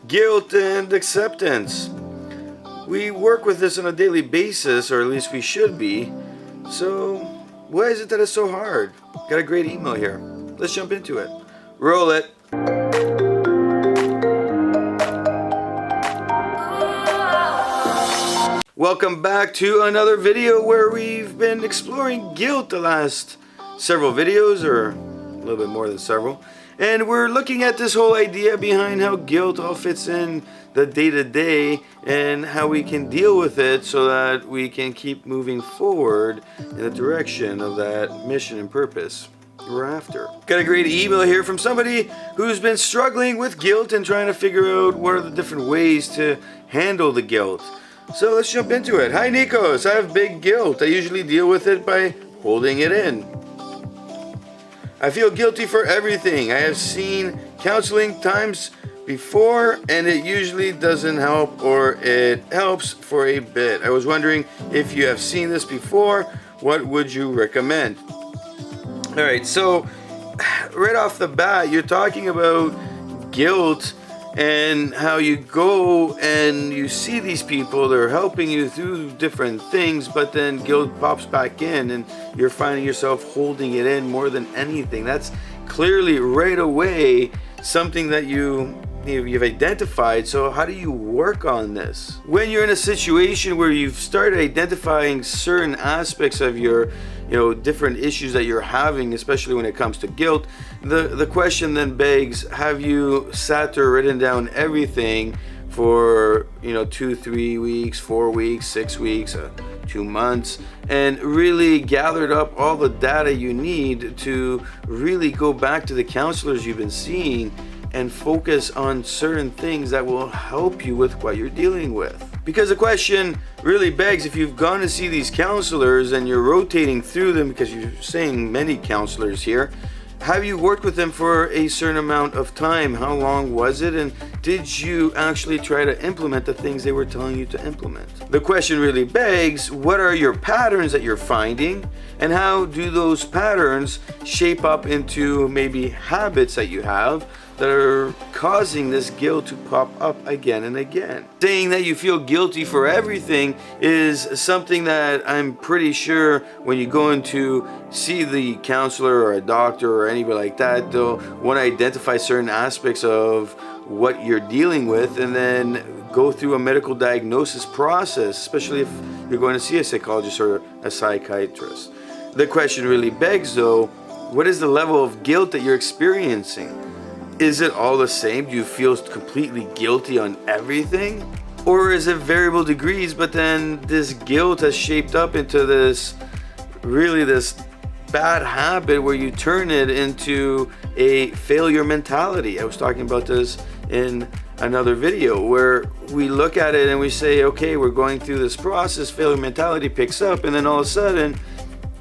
Guilt and acceptance. We work with this on a daily basis, or at least we should be. So, why is it that it's so hard? Got a great email here. Let's jump into it. Roll it. Welcome back to another video where we've been exploring guilt the last several videos, or a little bit more than several. And we're looking at this whole idea behind how guilt all fits in the day-to-day and how we can deal with it so that we can keep moving forward in the direction of that mission and purpose we're after. Got a great email here from somebody who's been struggling with guilt and trying to figure out what are the different ways to handle the guilt. So let's jump into it. Hi Nikos, I have big guilt. I usually deal with it by holding it in. I feel guilty for everything. I have seen counseling times before and it usually doesn't help, or it helps for a bit. I was wondering if you have seen this before, what would you recommend? Alright, so right off the bat, you're talking about guilt and how you go and you see these people, they're helping you through different things, but then guilt pops back in and you're finding yourself holding it in more than anything. That's clearly right away something that you've identified. So how do you work on this? When you're in a situation where you've started identifying certain aspects of your different issues that you're having, especially when it comes to guilt, the question then begs, have you sat there, written down everything for 2, 3 weeks, 4 weeks, 6 weeks, 2 months, and really gathered up all the data you need to really go back to the counselors you've been seeing and focus on certain things that will help you with what you're dealing with? Because the question really begs, if you've gone to see these counselors and you're rotating through them, because you're saying many counselors here, have you worked with them for a certain amount of time? How long was it? And did you actually try to implement the things they were telling you to implement? The question really begs, what are your patterns that you're finding? And how do those patterns shape up into maybe habits that you have that are causing this guilt to pop up again and again? Saying that you feel guilty for everything is something that I'm pretty sure when you go in to see the counselor or a doctor or anybody like that, they'll want to identify certain aspects of what you're dealing with and then go through a medical diagnosis process, especially if you're going to see a psychologist or a psychiatrist. The question really begs though, what is the level of guilt that you're experiencing? Is it all the same? Do you feel completely guilty on everything? Or is it variable degrees, but then this guilt has shaped up into this bad habit where you turn it into a failure mentality? I was talking about this in another video where we look at it and we say, okay, we're going through this process, failure mentality picks up, and then all of a sudden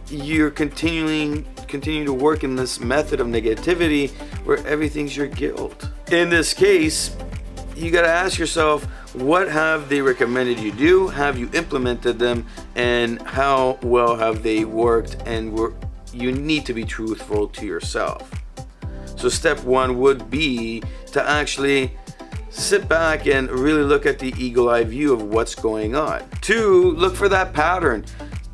you're continuing to work in this method of negativity where everything's your guilt. In this case, you got to ask yourself, what have they recommended you do? Have you implemented them? And how well have they worked? And you need to be truthful to yourself. So step one would be to actually sit back and really look at the eagle-eye view of what's going on. 2, look for that pattern.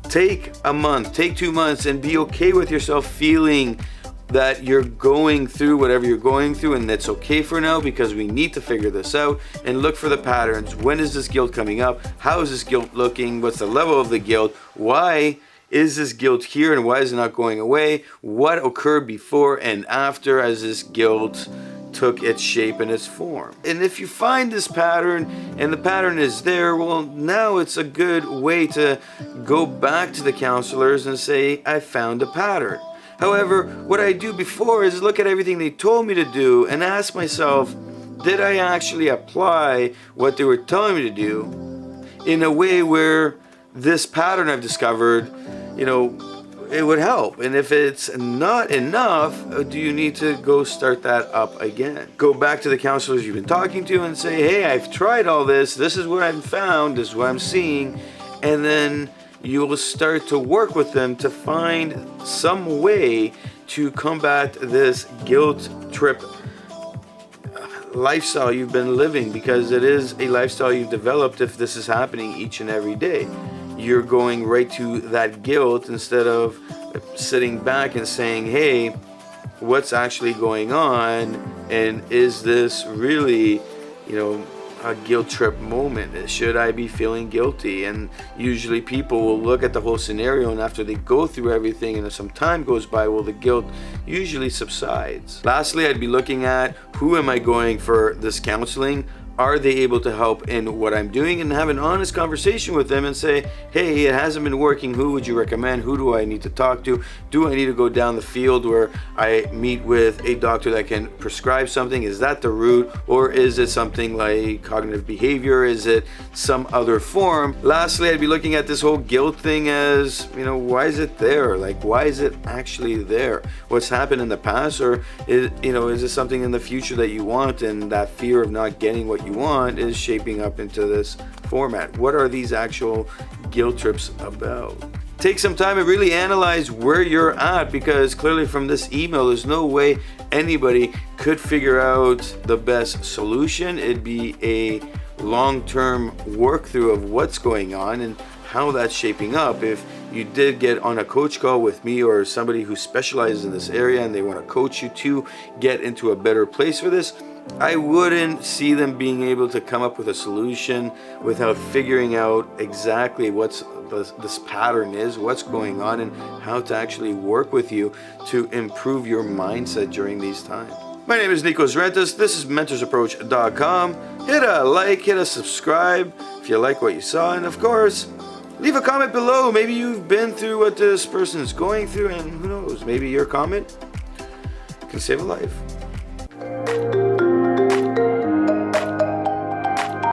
Take a month, take 2 months, and be okay with yourself feeling that you're going through whatever you're going through, and that's okay for now because we need to figure this out. And look for the patterns. When is this guilt coming up? How is this guilt looking? What's the level of the guilt? Why is this guilt here and why is it not going away? What occurred before and after as this guilt took its shape and its form? And if you find this pattern and the pattern is there, well, now it's a good way to go back to the counselors and say, I found a pattern. However, what I do before is look at everything they told me to do and ask myself, did I actually apply what they were telling me to do in a way where this pattern I've discovered, it would help? And if it's not enough, do you need to go start that up again? Go back to the counselors you've been talking to and say, hey, I've tried all this. This is what I've found. This is what I'm seeing. And then you will start to work with them to find some way to combat this guilt trip lifestyle you've been living, because it is a lifestyle you've developed. If this is happening each and every day, you're going right to that guilt instead of sitting back and saying, hey, what's actually going on, and is this really, a guilt trip moment? Should I be feeling guilty? And usually people will look at the whole scenario, and after they go through everything and some time goes by, well, the guilt usually subsides. Lastly, I'd be looking at, who am I going for this counseling? Are they able to help in what I'm doing? And have an honest conversation with them and say, hey, it hasn't been working. Who would you recommend? Who do I need to talk to? Do I need to go down the field where I meet with a doctor that can prescribe something? Is that the route? Or is it something like cognitive behavior? Is it some other form? Lastly, I'd be looking at this whole guilt thing as, why is it there? Like, why is it actually there? What's happened in the past? Or is it something in the future that you want, and that fear of not getting what you want is shaping up into this format? What are these actual guilt trips about? Take some time and really analyze where you're at, because clearly from this email, there's no way anybody could figure out the best solution. It'd be a long-term work through of what's going on and how that's shaping up. If you did get on a coach call with me or somebody who specializes in this area and they want to coach you to get into a better place for this, I wouldn't see them being able to come up with a solution without figuring out exactly what's this pattern is, what's going on, and how to actually work with you to improve your mindset during these times. My name is Nikos Rentas. This is mentorsapproach.com. Hit a like, hit a subscribe if you like what you saw, and of course, leave a comment below. Maybe you've been through what this person is going through, and who knows, maybe your comment can save a life.